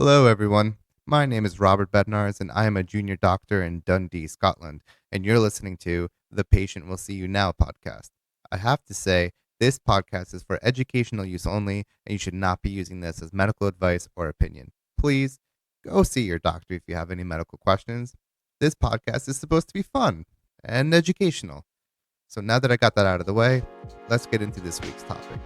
Hello, everyone. My name is Robert Bednars, and I am a junior doctor in Dundee, Scotland. And you're listening to the Patient Will See You Now podcast. I have to say, this podcast is for educational use only, and you should not be using this as medical advice or opinion. Please go see your doctor if you have any medical questions. This podcast is supposed to be fun and educational. So now that I got that out of the way, let's get into this week's topic.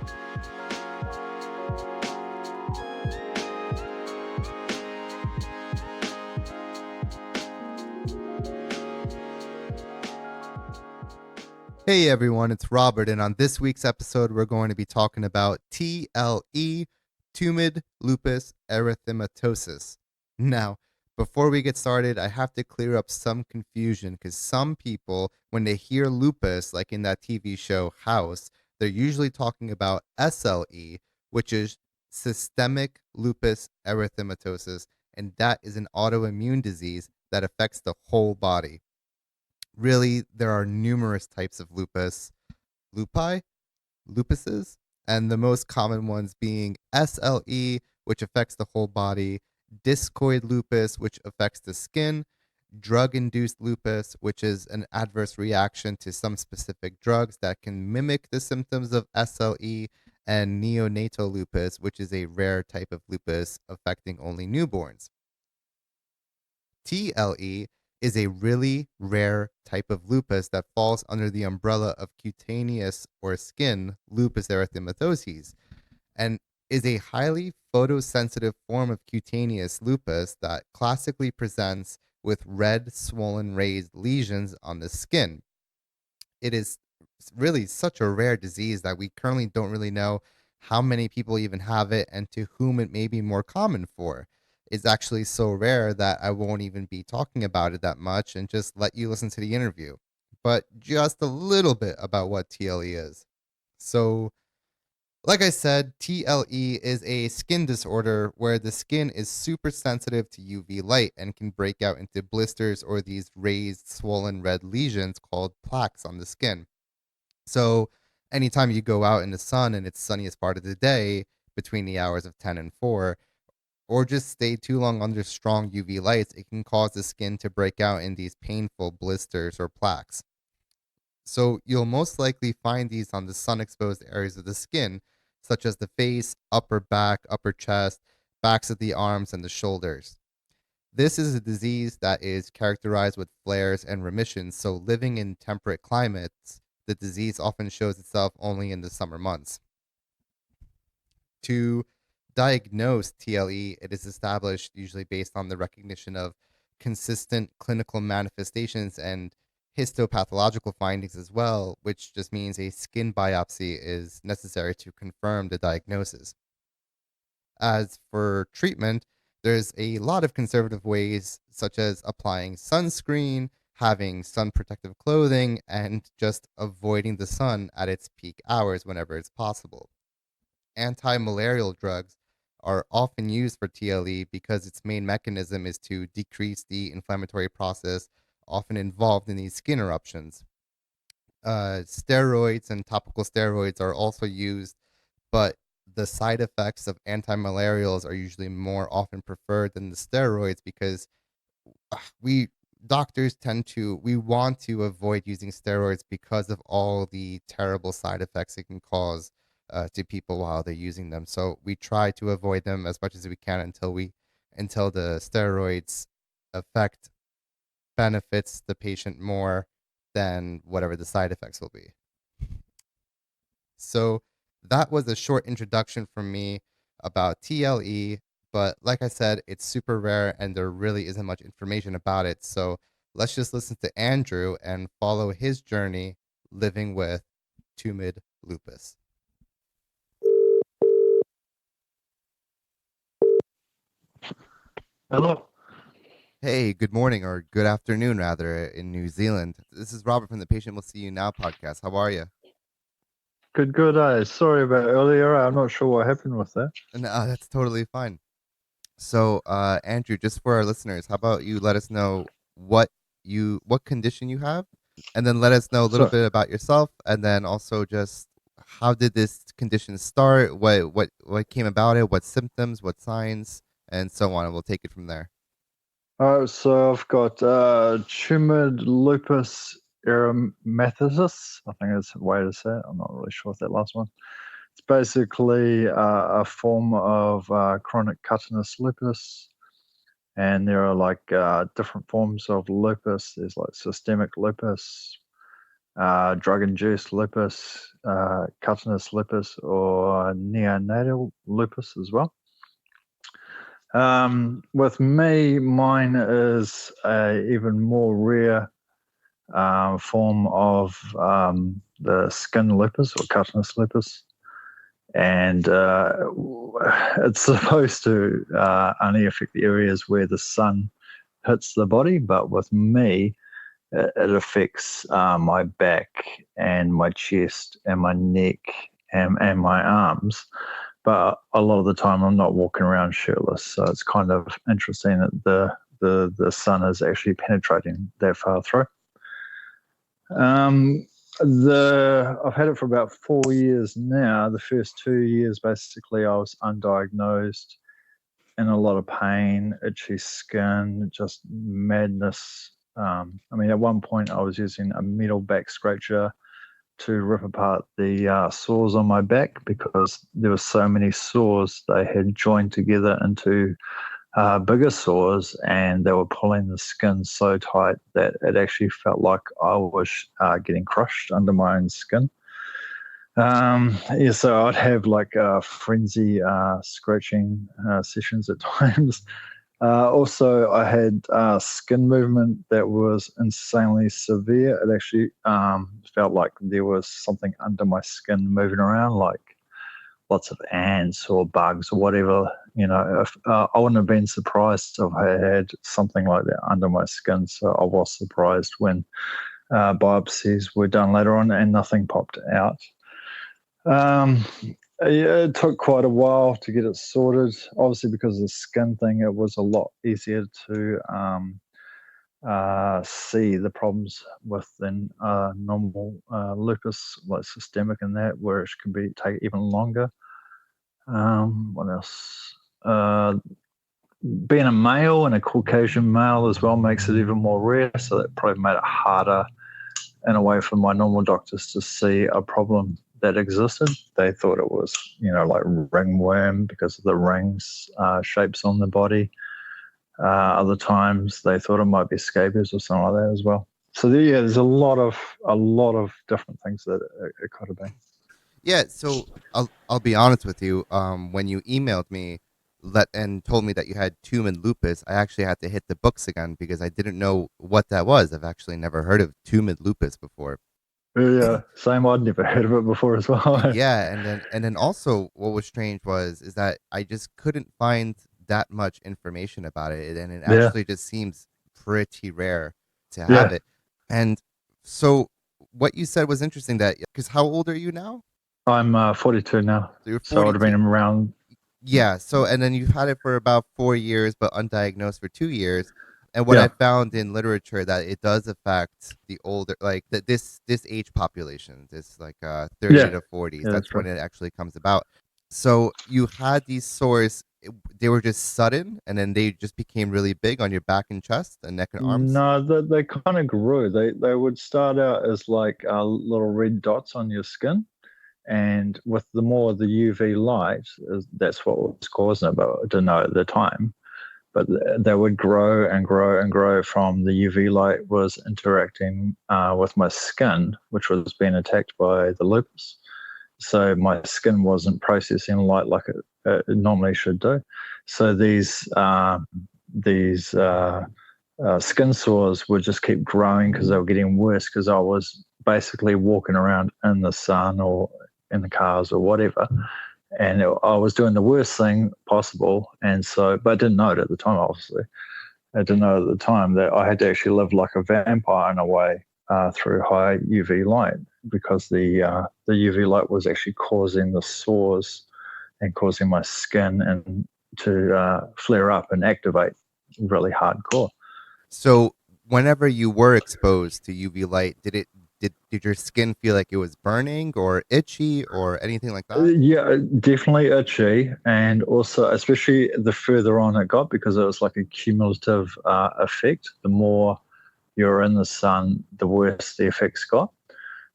Hey everyone, it's Robert, and on this week's episode, we're going to be talking about TLE, Tumid Lupus Erythematosus. Now, before we get started, I have to clear up some confusion because some people, when they hear lupus, like in that TV show House, they're usually talking about SLE, which is systemic lupus erythematosus, and that is an autoimmune disease that affects the whole body. Really, there are numerous types of lupuses, and the most common ones being SLE, which affects the whole body, discoid lupus, which affects the skin, drug induced lupus, which is an adverse reaction to some specific drugs that can mimic the symptoms of SLE, and neonatal lupus, which is a rare type of lupus affecting only newborns. TLE is a really rare type of lupus that falls under the umbrella of cutaneous or skin lupus erythematosus and is a highly photosensitive form of cutaneous lupus that classically presents with red, swollen, raised lesions on the skin. It is really such a rare disease that we currently don't really know how many people even have it and to whom it may be more common for. It's actually so rare that I won't even be talking about it that much and just let you listen to the interview. But just a little bit about what TLE is. So, like I said, TLE is a skin disorder where the skin is super sensitive to UV light and can break out into blisters or these raised, swollen red lesions called plaques on the skin. So anytime you go out in the sun and it's sunniest part of the day between the hours of 10 and 4, or just stay too long under strong UV lights, it can cause the skin to break out in these painful blisters or plaques. So you'll most likely find these on the sun exposed areas of the skin, such as the face, upper back, upper chest, backs of the arms, and the shoulders. This is a disease that is characterized with flares and remissions, so living in temperate climates, the disease often shows itself only in the summer months. To diagnose TLE, it is established usually based on the recognition of consistent clinical manifestations and histopathological findings as well, which just means a skin biopsy is necessary to confirm the diagnosis. As for treatment, there's a lot of conservative ways, such as applying sunscreen, having sun protective clothing, and just avoiding the sun at its peak hours whenever it's possible. Anti-malarial drugs are often used for TLE because its main mechanism is to decrease the inflammatory process often involved in these skin eruptions. Steroids and topical steroids are also used, but the side effects of anti-malarials are usually more often preferred than the steroids because we doctors tend to we want to avoid using steroids because of all the terrible side effects it can cause to people while they're using them. So we try to avoid them as much as we can until the steroids effect benefits the patient more than whatever the side effects will be. So that was a short introduction from me about TLE. But like I said, it's super rare and there really isn't much information about it. So let's just listen to Andrew and follow his journey living with Tumid lupus. Hello. Hey, good morning or good afternoon, rather, in New Zealand. This is Robert from the Patient Will See You Now podcast. How are you? Good. Sorry about earlier. I'm not sure what happened with that. No, that's totally fine. So, Andrew, just for our listeners, how about you let us know what condition you have, and then let us know a little So, bit about yourself, and then also just how did this condition start? What came about it? What symptoms? What signs? and so on, and we'll take it from there. So I've got Tumid Lupus Erythematosus. I think that's the way to say it. I'm not really sure if that last one. It's basically a form of chronic cutaneous lupus, and there are like different forms of lupus. There's like systemic lupus, drug-induced lupus, cutaneous lupus, or neonatal lupus as well. With me, mine is a even more rare form of the skin lupus or cutaneous lupus, and it's supposed to only affect the areas where the sun hits the body. But with me, it affects my back and my chest and my neck and my arms. But a lot of the time, I'm not walking around shirtless, so it's kind of interesting that the sun is actually penetrating that far through. I've had it for about 4 years now. The first 2 years, basically, I was undiagnosed, in a lot of pain, itchy skin, just madness. I mean, at one point, I was using a metal back scratcher to rip apart the sores on my back because there were so many sores. They had joined together into bigger sores, and they were pulling the skin so tight that it actually felt like I was getting crushed under my own skin. Yeah, so I'd have like frenzy scratching sessions at times. Also, I had skin movement that was insanely severe. It actually felt like there was something under my skin moving around, like lots of ants or bugs or whatever. If, I wouldn't have been surprised if I had something like that under my skin. So I was surprised when biopsies were done later on and nothing popped out. Yeah, it took quite a while to get it sorted. Obviously, because of the skin thing, it was a lot easier to see the problems with than normal lupus, like systemic and that, where it can take even longer. What else? Being a male and a Caucasian male as well makes it even more rare, so that probably made it harder in a way for my normal doctors to see a problem that existed. They thought it was, like ringworm because of the rings shapes on the body. Other times they thought it might be scabies or something like that as well. So yeah, there's a lot of different things that it could have been. Yeah, so I'll be honest with you. When you emailed me, and told me that you had Tumid lupus, I actually had to hit the books again because I didn't know what that was. I've actually never heard of Tumid lupus before. Yeah, same. I'd never heard of it before as well. Yeah, and then also what was strange is that I just couldn't find that much information about it, and it Yeah, actually just seems pretty rare to have yeah. it. And so what you said was interesting, that because how old are you now? I'm 42 now, So you're so I would have 42. been around. Yeah, so and then you've had it for about 4 years, but undiagnosed for 2 years. And what I Yeah, found in literature that it does affect the older, like this age population, this like 30 yeah, to 40s. yeah. That's That's when right. it actually comes about. So you had these sores, they were just sudden, and then they just became really big on your back and chest and neck and arms. No, they kind of grew. They would start out as like little red dots on your skin, and with the more the UV light, that's what was causing it, but I didn't know at the time. But they would grow and grow and grow from the UV light was interacting with my skin, which was being attacked by the lupus. So my skin wasn't processing light like it normally should do. So these skin sores would just keep growing because they were getting worse because I was basically walking around in the sun or in the cars or whatever, and I was doing the worst thing possible. And so, but I didn't know it at the time. Obviously, I didn't know at the time that I had to actually live like a vampire in a way through high UV light because the UV light was actually causing the sores and causing my skin and to flare up and activate really hardcore. So whenever you were exposed to UV light, did your skin feel like it was burning or itchy or anything like that? Yeah, definitely itchy, and also especially the further on it got because it was like a cumulative effect. The more you're in the sun, the worse the effects got.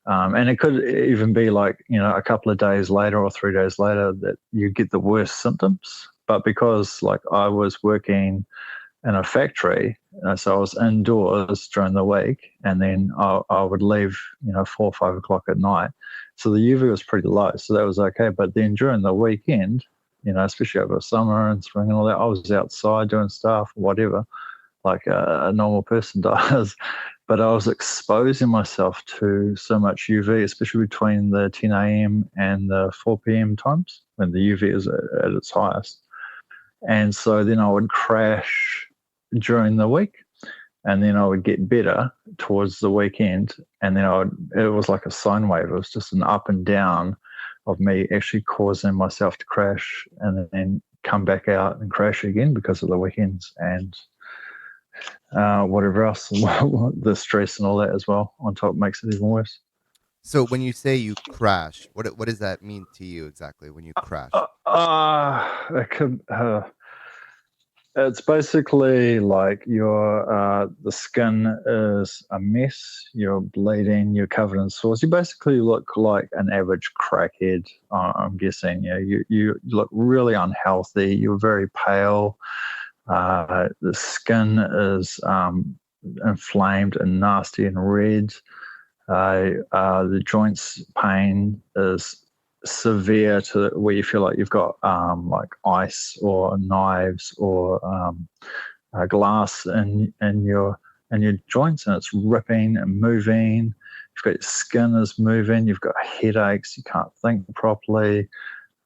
And it could even be like, a couple of days later or 3 days later that you get the worst symptoms. But because like I was working in a factory, so I was indoors during the week, and then I would leave, 4 or 5 o'clock at night. So the UV was pretty low, so that was okay. But then during the weekend, especially over summer and spring and all that, I was outside doing stuff, whatever, like a normal person does. But I was exposing myself to so much UV, especially between the 10 a.m. and the 4 p.m. times when the UV is at its highest. And so then I would crash during the week, and then I would get better towards the weekend. And then it was like a sine wave. It was just an up and down of me actually causing myself to crash and then come back out and crash again because of the weekends and whatever else, the stress and all that as well on top makes it even worse. So when you say you crash, what does that mean to you exactly when you crash? It could, it's basically like the skin is a mess. You're bleeding. You're covered in sores. You basically look like an average crackhead. I'm guessing. You look really unhealthy. You're very pale. The skin is inflamed and nasty and red. The joints pain is severe to where you feel like you've got like ice or knives or glass in your joints, and it's ripping and moving. You've got your skin is moving. You've got headaches. You can't think properly.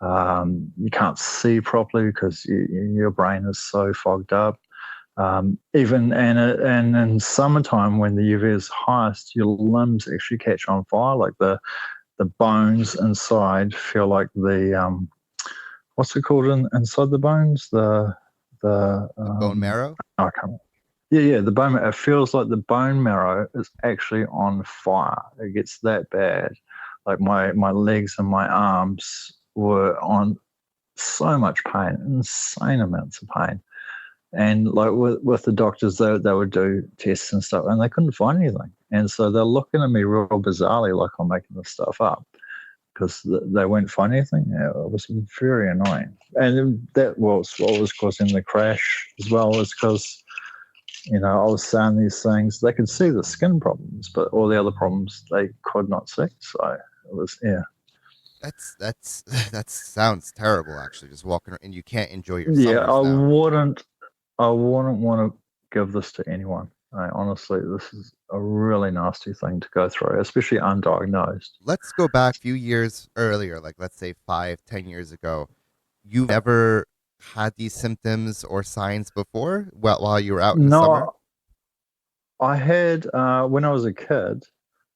You can't see properly because your brain is so fogged up. Even and in summertime when the UV is highest, your limbs actually catch on fire. Like the bones inside feel like the what's it called inside the bones? The bone marrow? I can't. Yeah, the bone. It feels like the bone marrow is actually on fire. It gets that bad. Like my legs and my arms were on so much pain, insane amounts of pain. And like with the doctors, they would do tests and stuff, and they couldn't find anything. And so they're looking at me real bizarrely, like I'm making this stuff up, because they won't find anything. It was very annoying. And that was what was causing the crash as well, was because, I was saying these things. They could see the skin problems, but all the other problems they could not see. So it was, yeah. That sounds terrible actually, just walking around and you can't enjoy your Yeah, summers now. I wouldn't want to give this to anyone. Honestly, this is a really nasty thing to go through, especially undiagnosed. Let's go back a few years earlier, like let's say 5, 10 years ago. You ever had these symptoms or signs before while you were out in the summer? No, I had when I was a kid,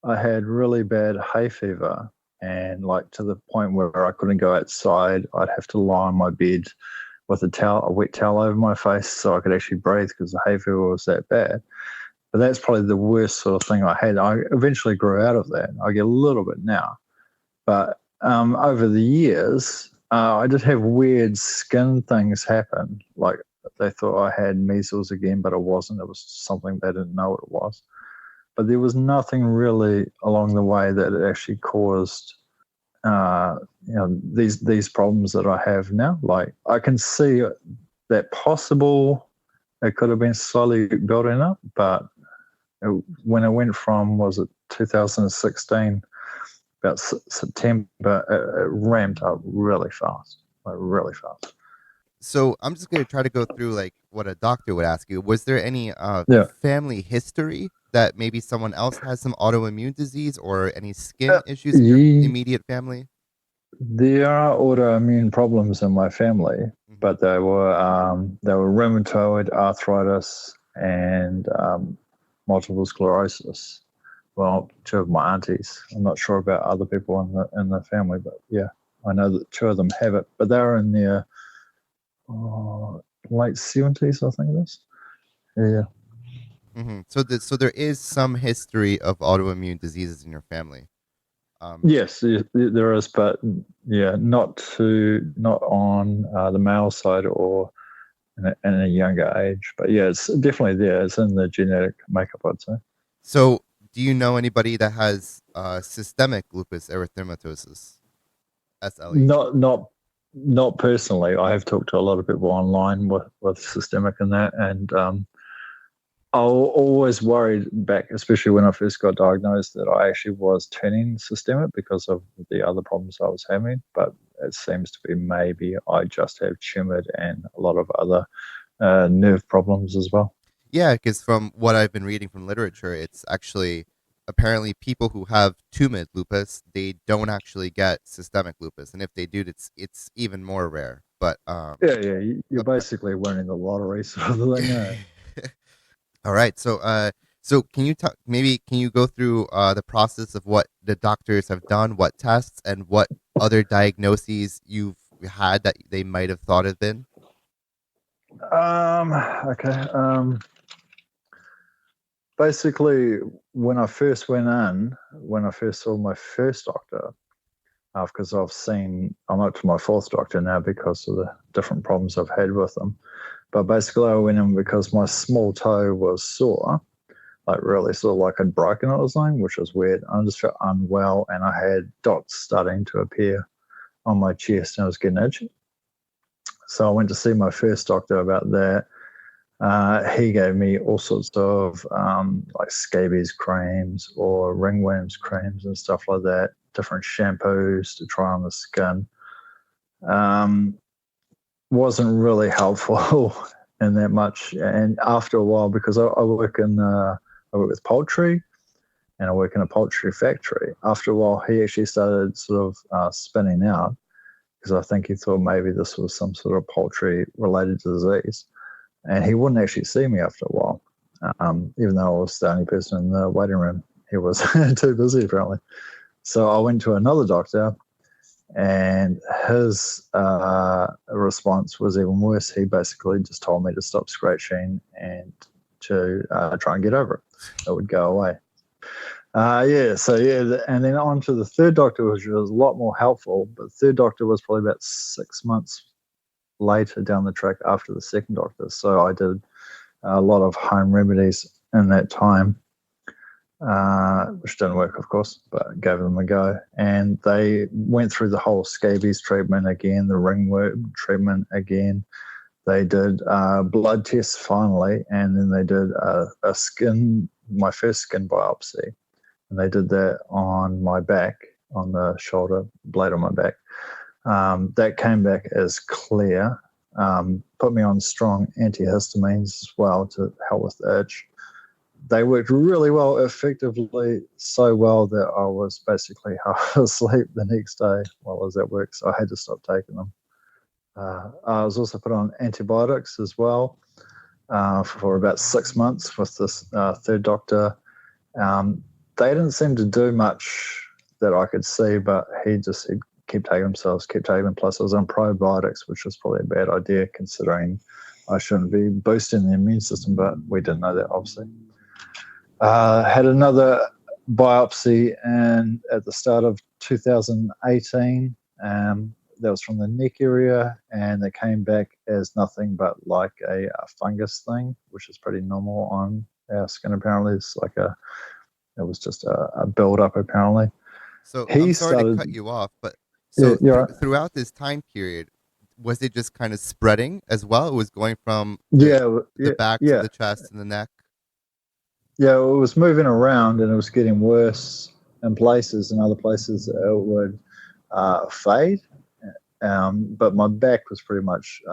I had really bad hay fever, and like to the point where I couldn't go outside. I'd have to lie on my bed with a wet towel over my face so I could actually breathe because the hay fever was that bad. But that's probably the worst sort of thing I had. I eventually grew out of that. I get a little bit now, but over the years, I did have weird skin things happen. Like they thought I had measles again, but it wasn't. It was something they didn't know what it was. But there was nothing really along the way that it actually caused these problems that I have now. Like I can see that possible it could have been slowly building up, but when it went from, was it 2016, about September, it ramped up really fast, like really fast. So I'm just going to try to go through like what a doctor would ask you. Was there any Yeah. family history that maybe someone else has some autoimmune disease or any skin Uh, issues in your ye- immediate family? there are autoimmune problems in my family, Hmm. but they were rheumatoid arthritis and multiple sclerosis. Well, two of my aunties. I'm not sure about other people in the family, but yeah, I know that two of them have it. But they're in their late 70s, I think it is. Yeah. So there is some history of autoimmune diseases in your family. Um, Yes, there is, but yeah, not on the male side or in a younger age. But yeah, it's definitely there. It's in the genetic makeup, I'd say. so do you know anybody that has systemic lupus erythematosus, SLE? Not personally. I have talked to a lot of people online with systemic and that, and I always worried back, especially when I first got diagnosed, that I actually was turning systemic because of the other problems I was having. But it seems to be maybe I just have tumid and a lot of other nerve problems as well. Yeah, because from what I've been reading from literature, it's actually apparently people who have tumid lupus, they don't actually get systemic lupus, and if they do, it's even more rare. But Yeah. You're basically winning the lottery sort of thing. all right. So can you talk? Maybe can you go through the process of what the doctors have done, what tests, and what other diagnoses you've had that they might have thought have been? Okay. Basically, when I first went in, when I first saw my first doctor, because I'm up to my fourth doctor now because of the different problems I've had with them. But basically, I went in because my small toe was sore, like really sort of like I'd broken it or something, which was weird. I just felt unwell and I had dots starting to appear on my chest and I was getting itchy. So I went to see my first doctor about that. He gave me all sorts of like scabies creams or ringworms creams and stuff like that, different shampoos to try on the skin. Um, wasn't really helpful in that much. And after a while, because I work I work with poultry and I work in a poultry factory. After a while, he actually started sort of spinning out because I think he thought maybe this was some sort of poultry related disease. And he wouldn't actually see me after a while, even though I was the only person in the waiting room. He was too busy apparently. So I went to another doctor and his response was even worse. He basically just told me to stop scratching and to try and get over it. It would go away. And then on to the third doctor, which was a lot more helpful. But the third doctor was probably about 6 months later down the track after the second doctor. So I did a lot of home remedies in that time, which didn't work, of course, but gave them a go. And they went through the whole scabies treatment again, the ringworm treatment again. They did blood tests finally, and then they did my first skin biopsy. And they did that on my back, on the shoulder blade on my back. That came back as clear. Put me on strong antihistamines as well to help with the itch. They worked really well, effectively, so well that I was basically half asleep the next day while I was at work, so I had to stop taking them. I was also put on antibiotics as well for about 6 months with this third doctor. They didn't seem to do much that I could see, but he just said, keep taking themselves, keep taking them. Plus, I was on probiotics, which was probably a bad idea considering I shouldn't be boosting the immune system, but we didn't know that, obviously. Had another biopsy at the start of 2018. That was from the neck area, and it came back as nothing but like a fungus thing, which is pretty normal on our skin. Apparently, it was just a build up. Apparently, So I'm he sorry to started. cut you off, but Yeah, so you're right. throughout this time period, was it just kind of spreading as well? It was going from Yeah, the yeah, back to yeah, the chest and the neck. yeah. It was moving around, and it was getting worse in places, and other places it would fade. But my back was pretty much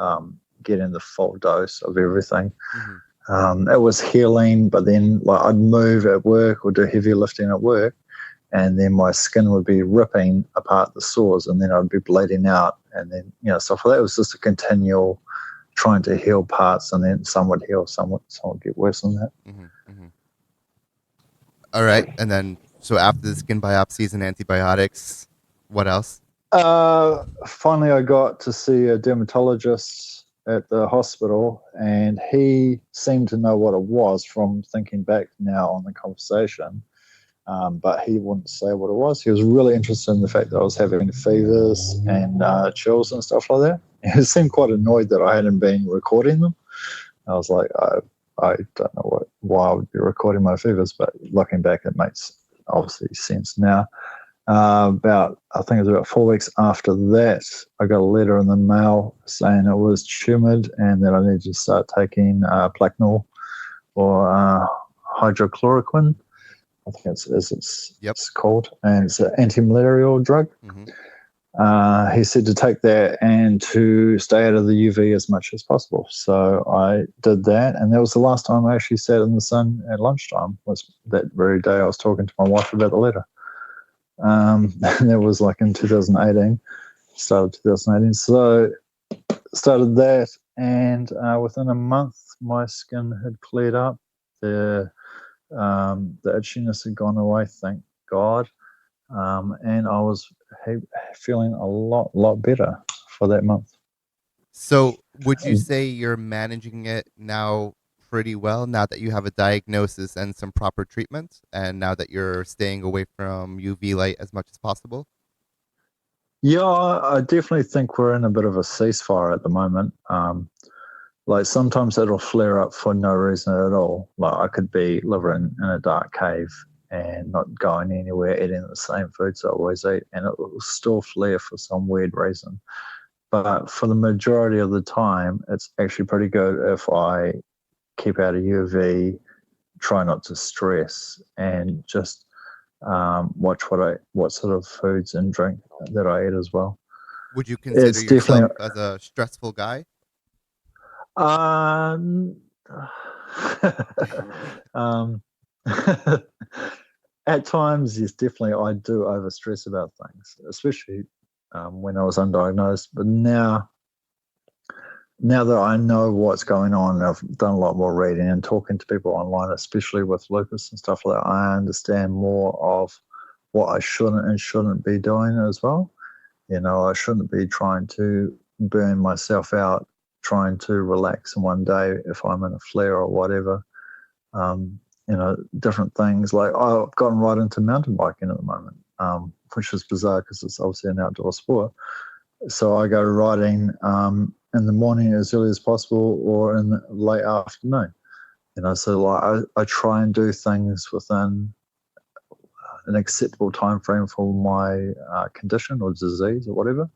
getting the full dose of everything. Mm-hmm. It was healing, but then like I'd move at work or do heavy lifting at work, and then my skin would be ripping apart the sores, and then I'd be bleeding out, and then stuff like that. It was just a continual trying to heal parts, and then some would heal, some would get worse than that. Mm-hmm. Mm-hmm. All right, and then so after the skin biopsies and antibiotics, what else? Finally, I got to see a dermatologist. at the hospital, and he seemed to know what it was from thinking back now on the conversation. But he wouldn't say what it was. He was really interested in the fact that I was having fevers and chills and stuff like that. He seemed quite annoyed that I hadn't been recording them. I was like, I don't know why I would be recording my fevers, but looking back, it makes obviously sense now. I think it was about 4 weeks after that, I got a letter in the mail saying it was tumid and that I needed to start taking Plaquenil or hydrochloroquine. I think it's called, and it's an anti-malarial drug. Mm-hmm. He said to take that and to stay out of the UV as much as possible. So I did that, and that was the last time I actually sat in the sun at lunchtime. Was that very day I was talking to my wife about the letter. And that was like in 2018, started 2018. So started that, and within a month, my skin had cleared up. The itchiness had gone away, thank God. And I was feeling a lot better for that month. So, would you say you're managing it now pretty well now that you have a diagnosis and some proper treatment, and now that you're staying away from UV light as much as possible? Yeah, I definitely think we're in a bit of a ceasefire at the moment. Like sometimes it'll flare up for no reason at all. Like I could be living in a dark cave and not going anywhere, eating the same foods I always eat, and it will still flare for some weird reason. But for the majority of the time, it's actually pretty good if I keep out of UV, try not to stress, and just watch what sort of foods and drink that I eat as well. Would you consider It's definitely yourself as a stressful guy? um, um at times, yes, definitely I do overstress about things, especially when I was undiagnosed. But now that I know what's going on, I've done a lot more reading and talking to people online, especially with lupus and stuff like that. I understand more of what I shouldn't and shouldn't be doing as well. You know, I shouldn't be trying to burn myself out, trying to relax in one day if I'm in a flare or whatever. You know, different things. Like I've gotten right into mountain biking at the moment, which is bizarre because it's obviously an outdoor sport. So I go riding in the morning as early as possible or in the late afternoon. You know, so like I try and do things within an acceptable time frame for my condition or disease or whatever.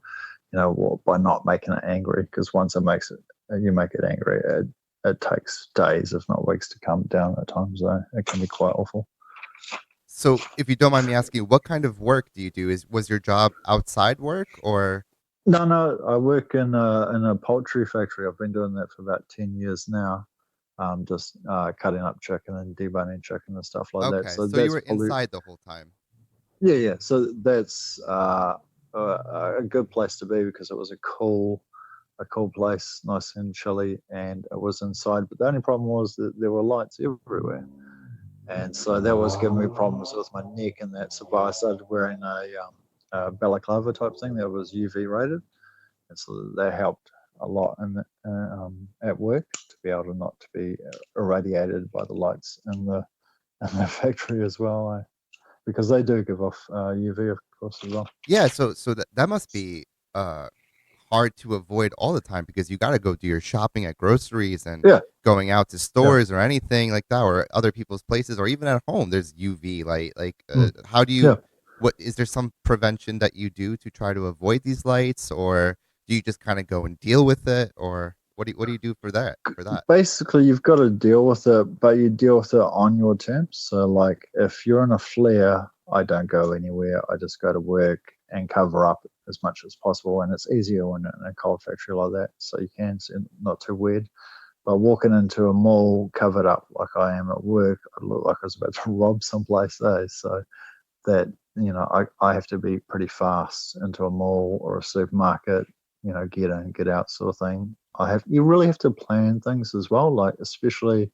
You know, by not making it angry, because once you make it angry, it takes days, if not weeks, to calm down at times. So it can be quite awful. So, if you don't mind me asking, what kind of work do you do? Was your job outside work or? No, I work in a poultry factory. I've been doing that for about 10 years now. Just cutting up chicken and deboning chicken and stuff like that. Okay, So so you that's were probably inside the whole time. yeah. So that's a good place to be because it was a cool place, nice and chilly, and it was inside. But the only problem was that there were lights everywhere, and so that was giving me problems with my neck and that. So I started wearing a balaclava type thing that was UV rated, and so that helped a lot at work to be able to not to be irradiated by the lights in the factory as well, because they do give off UV, of course, as well. Yeah, so that must be uh hard to avoid all the time because you got to go do your shopping at groceries and Yeah, going out to yeah, stores or anything like that, or other people's places, or even at home. There's UV light. Like, how do you? yeah. What is there some prevention that you do to try to avoid these lights, or do you just kind of go and deal with it, or what do you do for that? For that? Basically, you've got to deal with it, but you deal with it on your terms. So, like, if you're in a flare, I don't go anywhere. I just go to work and cover up as much as possible. And it's easier when in a cold factory like that. So you can, so not too weird. But walking into a mall covered up like I am at work, I look like I was about to rob someplace there. So that, I have to be pretty fast into a mall or a supermarket, get in, get out sort of thing. You really have to plan things as well, like especially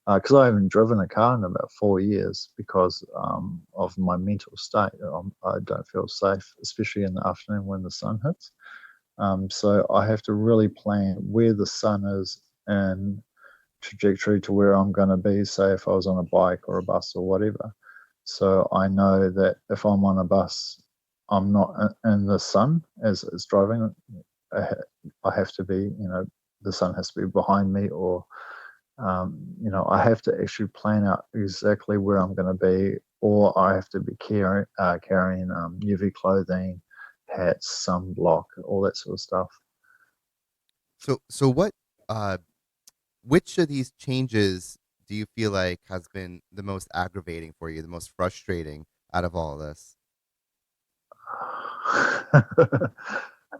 because I haven't driven a car in about 4 years because of my mental state. I don't feel safe, especially in the afternoon when the sun hits. So I have to really plan where the sun is and trajectory to where I'm going to be, say if I was on a bike or a bus or whatever. So I know that if I'm on a bus, I'm not in the sun as it's driving. I have to be, the sun has to be behind me, or I have to actually plan out exactly where I'm going to be, or I have to be carrying UV clothing, hats, sunblock, all that sort of stuff. So what uh which of these changes do you feel like has been the most aggravating for you, the most frustrating out of all of this?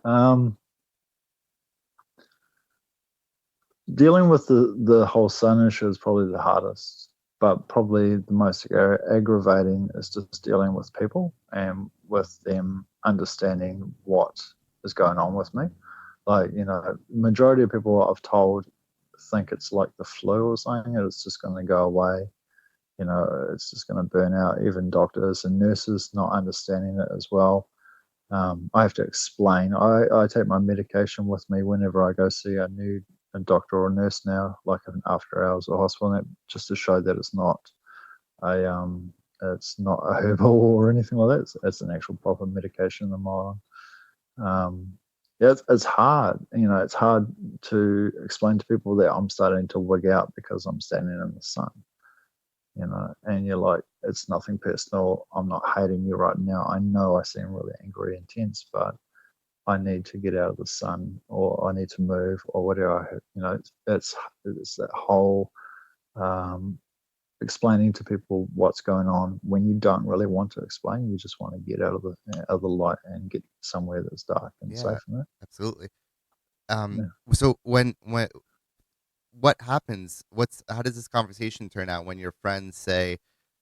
um, Dealing with the whole sun issue is probably the hardest, but probably the most aggravating is just dealing with people and with them understanding what is going on with me. Like, majority of people I've told think it's like the flu or something, and it's just going to go away. It's just going to burn out. Even doctors and nurses not understanding it as well. I have to explain. I take my medication with me whenever I go see a doctor or nurse now, like in after hours or hospital, just to show that a it's not a herbal or anything like that. It's an actual proper medication I'm on. Yeah, it's hard. It's hard to explain to people that I'm starting to wig out because I'm standing in the sun. And you're like, it's nothing personal. I'm not hating you right now. I know I seem really angry and tense, but I need to get out of the sun, or I need to move, or whatever. It's that whole um, explaining to people what's going on when you don't really want to explain. You just want to get out of the light and get somewhere that's dark and Yeah, safe from it. absolutely. Yeah. So when what happens? How does this conversation turn out when your friends say,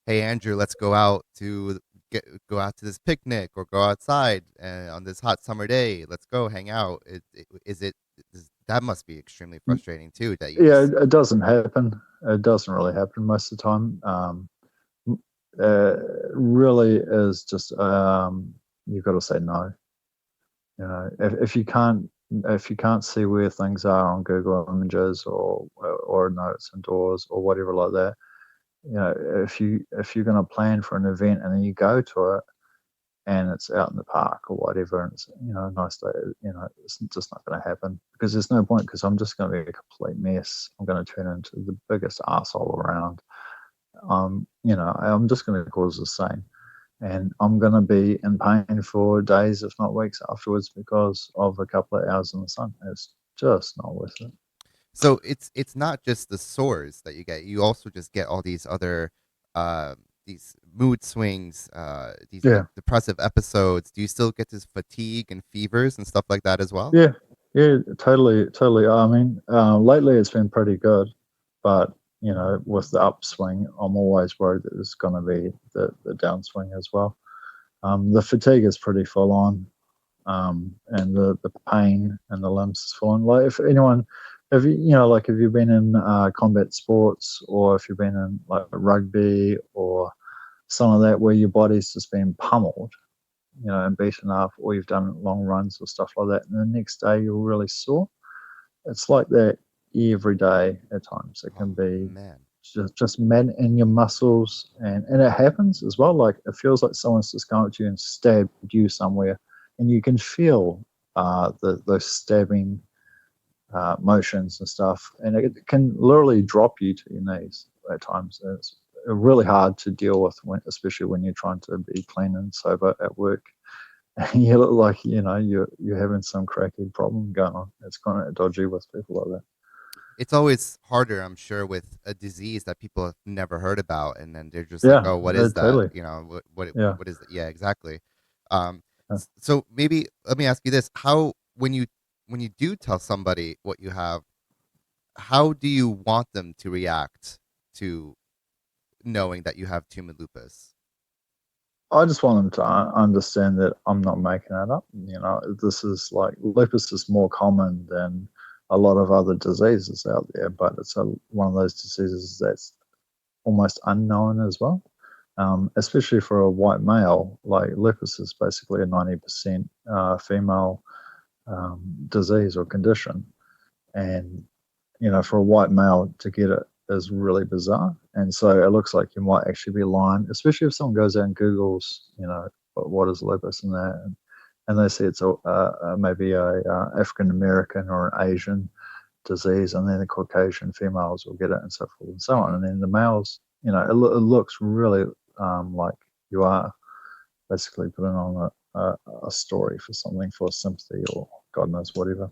"Hey, Andrew, let's go out to this picnic or go outside on this hot summer day. Let's go hang out." That must be extremely frustrating too. That you Yeah, just it doesn't happen. It doesn't really happen most of the time. Really is just you've got to say no. If you can't see where things are on Google Images or notes indoors or whatever like that, if you're going to plan for an event and then you go to it and it's out in the park or whatever, and it's a nice day, it's just not going to happen because there's no point, because I'm just going to be a complete mess. I'm going to turn into the biggest asshole around. I'm just going to cause the same, and I'm going to be in pain for days, if not weeks afterwards, because of a couple of hours in the sun. It's just not worth it. so it's not just the sores that you get. You also just get all these other uh, these mood swings, these Yeah, depressive episodes. Do you still get this fatigue and fevers and stuff like that as well? yeah, yeah, totally, totally. I mean, lately it's been pretty good, but with the upswing, I'm always worried that there's going to be the downswing as well. The fatigue is pretty full on, and the pain and the limbs is full on. Like, if you've been in combat sports, or if you've been in like rugby or some of that where your body's just been pummeled, and beaten up, or you've done long runs or stuff like that, and the next day you're really sore. It's like that every day at times. It can Oh be man. just mad in your muscles, and it happens as well. Like, it feels like someone's just gone up to you and stabbed you somewhere, and you can feel those stabbing motions and stuff, and it can literally drop you to your knees at times. It's really hard to deal with, especially when you're trying to be clean and sober at work. And you look like you're having some cracky problem going on. It's kind of dodgy with people like that. It's always harder, I'm sure, with a disease that people have never heard about, and then they're just like, Yeah, "Oh, what is that?" totally. Yeah. What is that? Yeah, exactly. Um, Yeah. so maybe let me ask you this: How when you do tell somebody what you have, how do you want them to react to knowing that you have tumid lupus? I just want them to understand that I'm not making it up. This is like, lupus is more common than a lot of other diseases out there, but it's one of those diseases that's almost unknown as well. Especially for a white male, like lupus is basically a 90% female disease or condition. And for a white male to get it is really bizarre. And so it looks like you might actually be lying, especially if someone goes out and Googles, what is lupus and that, and they say it's maybe a African American or an Asian disease, and then the Caucasian females will get it, and so forth and so on. And then the males, it looks really like you are basically putting on a story for something, for sympathy or God knows whatever.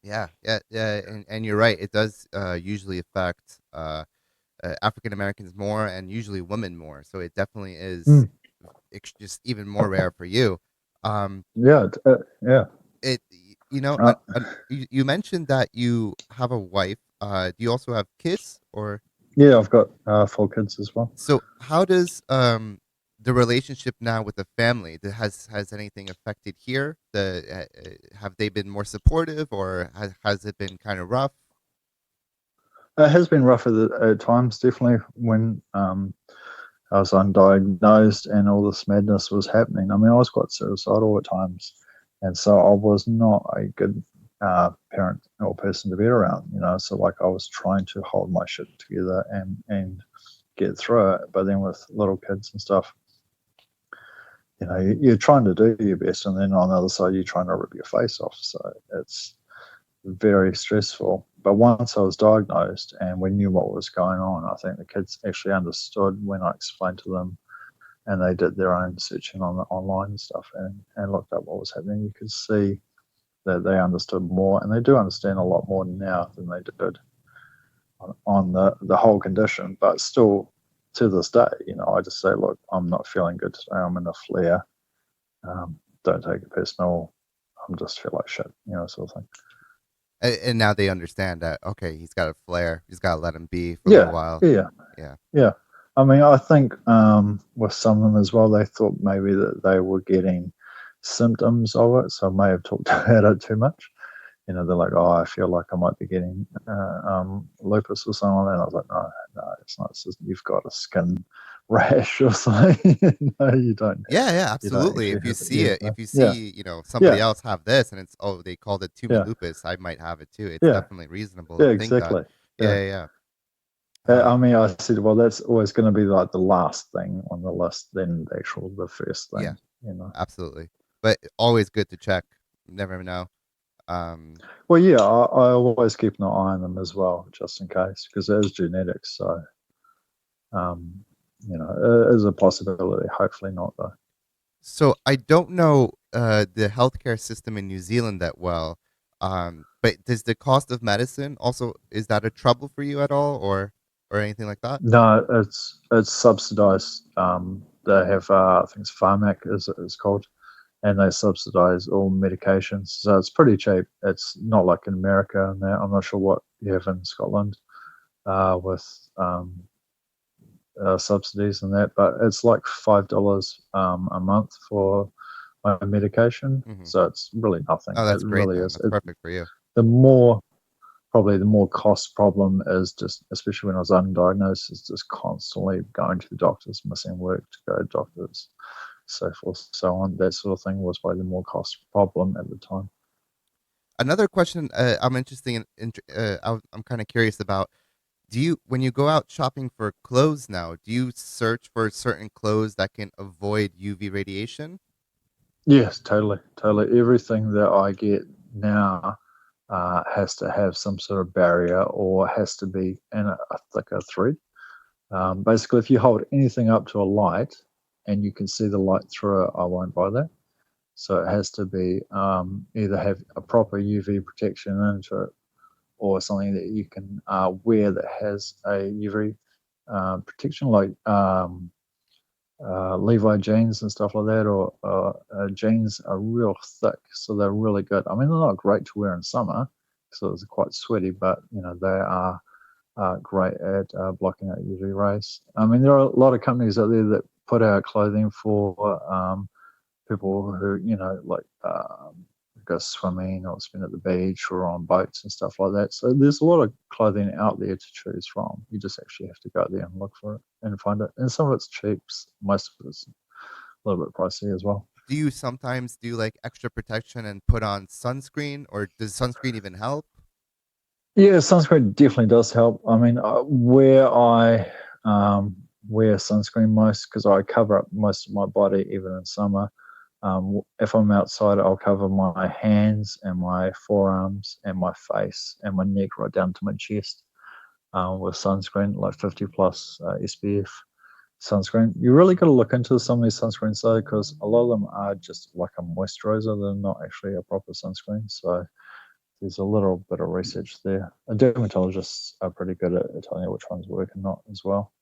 Yeah, yeah, and you're right. It does usually affect African Americans more, and usually women more. So it definitely is Mm. just even more rare for you. Um, Yeah, yeah. it Uh, you mentioned that you have a wife. Do you also have kids, or yeah, I've got 4 kids as well. so? How does the relationship now with the family has anything affected here? Have they been more supportive, or has it been kind of rough? It has been rough at times, definitely, when I was undiagnosed and all this madness was happening. I mean, I was quite suicidal at times, and so I was not a good parent or person to be around. So like I was trying to hold my shit together and get through it, but then with little kids and stuff, you're trying to do your best, and then on the other side, you're trying to rip your face off. So it's very stressful. But once I was diagnosed and we knew what was going on, I think the kids actually understood when I explained to them, and they did their own searching on the online and stuff, and looked up what was happening. You could see that they understood more, and they do understand a lot more now than they did on the whole condition. But still, to this day, I just say, look, I'm not feeling good today. I'm in a flare. Don't take it personal. I'm just feel like shit, sort of thing. And now they understand that, okay, he's got a flare. He's got to let him be for a little Yeah, while. yeah, Yeah. yeah. I mean, I think with some of them as well, they thought maybe that they were getting symptoms of it, so I may have talked about it too much. They're like, "Oh, I feel like I might be getting lupus or something like that." And I was like, "No, no, it's not. It's just you've got a skin rash or something." No, you don't. Yeah, yeah, You don't absolutely. actually If you have it. see Yeah, it, if you yeah, see, somebody yeah, else have this and it's, oh, they called it Tumid yeah, Lupus, I might have it too. It's yeah, definitely reasonable yeah. to think that. Exactly. Yeah, Yeah. yeah, yeah. I mean, I said, well, that's always going to be like the last thing on the list, then the first Yeah, thing. You know. absolutely. But always good to check. Never know. Um, Well, yeah, I always keep an eye on them as well, just in case, because it is genetics. So, um, it is a possibility. Hopefully not, though. so I don't know the healthcare system in New Zealand that well. But does the cost of medicine also, is that a trouble for you at all, or anything like that? No, it's subsidised. They have, I think it's Pharmac is called, and they subsidise all medications, so it's pretty cheap. It's not like in America and that. I'm not sure what you have in Scotland with subsidies and that, but it's like $5 a month for my medication. Hmm. So it's really nothing. Oh, It that's great really then. is. That's perfect for you. The more Probably the more cost problem is just, especially when I was undiagnosed, is just constantly going to the doctors, missing work to go to doctors, so forth, so on. That sort of thing was probably the more cost problem at the time. Another question I'm interested I'm kind of curious about. Do you, when you go out shopping for clothes now, do you search for certain clothes that can avoid UV radiation? Yes, totally, totally. Everything that I get now has to have some sort of barrier or has to be in a thicker thread. Basically, if you hold anything up to a light and you can see the light through it, I won't buy that. So it has to be either have a proper UV protection into it or something that you can wear that has a UV protection, like Levi jeans and stuff like that, or jeans are real thick, so they're really good. I mean, they're not great to wear in summer, so it's quite sweaty, but they are great at blocking out UV rays. I mean, there are a lot of companies out there that put out clothing for people who like go swimming or spend at the beach or on boats and stuff like that. So there's a lot of clothing out there to choose from. You just actually have to go there and look for it and find it. And some of it's cheap, most of it's a little bit pricey as well. do you sometimes do like extra protection and put on sunscreen, or does sunscreen even help? Yeah, sunscreen definitely does help. I mean, where I wear sunscreen most, because I cover up most of my body even in summer. If I'm outside, I'll cover my hands and my forearms and my face and my neck right down to my chest with sunscreen, like 50 plus SPF sunscreen. You really got to look into some of these sunscreens though, because a lot of them are just like a moisturizer. They're not actually a proper sunscreen. So there's a little bit of research there. And dermatologists are pretty good at telling you which ones work and not as well.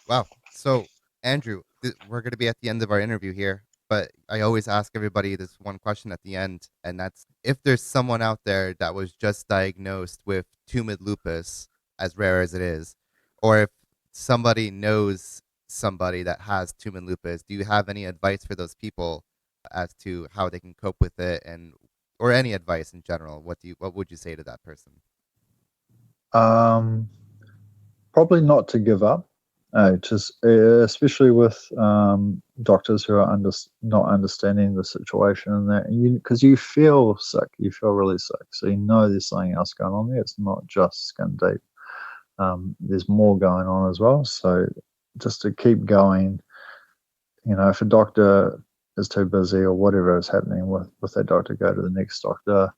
Wow. So, Andrew, we're going to be at the end of our interview here, but I always ask everybody this one question at the end, and that's if there's someone out there that was just diagnosed with tumid lupus, as rare as it is, or if somebody knows somebody that has tumid lupus, do you have any advice for those people as to how they can cope with it, and or any advice in general? What would you say to that person? Um, Probably not to give up. Just especially with doctors who are not understanding the situation and that, because you feel sick, you feel really sick, so you know there's something else going on there. It's not just skin deep. There's more going on as well. So just to keep going, if a doctor is too busy or whatever is happening with that doctor, go to the next doctor.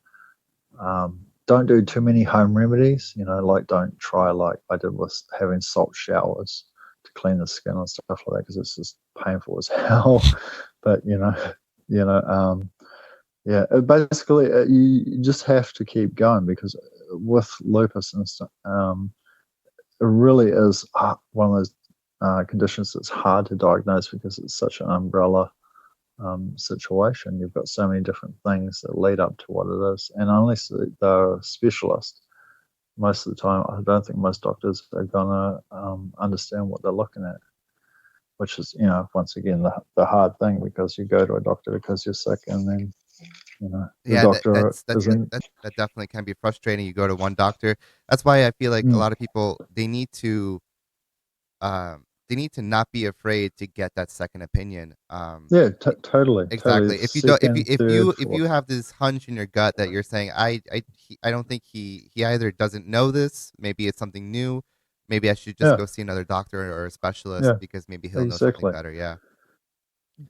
Don't do too many home remedies, like don't try like I did with having salt showers to clean the skin and stuff like that, because it's just painful as hell. But you know, yeah, basically you just have to keep going, because with lupus and stuff, it really is one of those conditions that's hard to diagnose because it's such an umbrella situation. You've got so many different things that lead up to what it is, and unless they're a specialist, most of the time I don't think most doctors are gonna understand what they're looking at, which is once again the hard thing, because you go to a doctor because you're sick, and then the Yeah, doctor isn't. that definitely can be frustrating. You go to one doctor. That's why I feel like a Mm, lot of people they need to not be afraid to get that second opinion. yeah, totally. Exactly. If you don't, Second, third, if you fourth. have this hunch in your gut that you're saying, I don't think he either doesn't know this, maybe it's something new, maybe I should just Yeah, go see another doctor or a specialist yeah, because maybe he'll know something exactly. better. Yeah.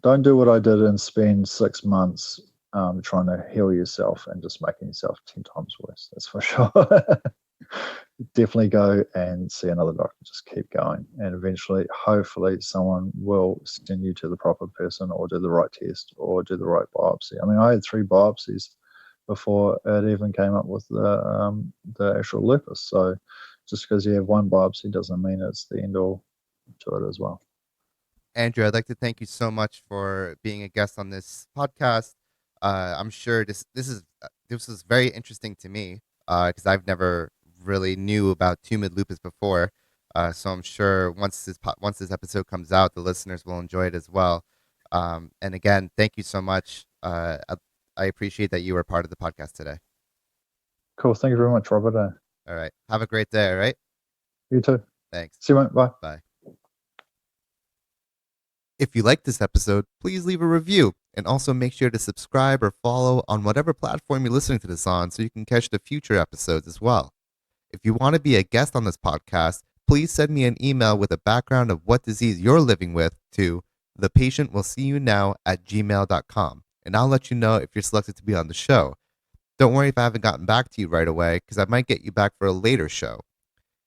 Don't do what I did and spend 6 months trying to heal yourself and just making yourself 10 times worse. That's for sure. Definitely go and see another doctor. Just keep going. And eventually, hopefully, someone will send you to the proper person or do the right test or do the right biopsy. I mean, I had 3 biopsies before it even came up with the actual lupus. So just because you have one biopsy doesn't mean it's the end all to it as well. Andrew, I'd like to thank you so much for being a guest on this podcast. I'm sure this is very interesting to me because I've never really knew about tumid lupus before. So I'm sure once this episode comes out, the listeners will enjoy it as well. And again, thank you so much. I appreciate that you were part of the podcast today. Cool. Thank you very much, Robert. All right, have a great day. All right, You too. thanks. See you, mate. Bye. Bye. If you like this episode, please leave a review and also make sure to subscribe or follow on whatever platform you're listening to this on so you can catch the future episodes as well. If you want to be a guest on this podcast, please send me an email with a background of what disease you're living with to thepatientwillseeyounow@gmail.com, and I'll let you know if you're selected to be on the show. Don't worry if I haven't gotten back to you right away, because I might get you back for a later show.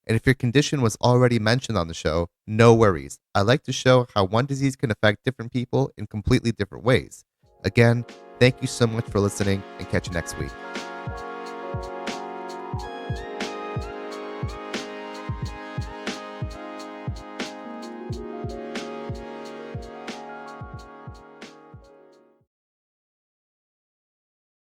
And if your condition was already mentioned on the show, no worries. I like to show how one disease can affect different people in completely different ways. Again, thank you so much for listening, and catch you next week.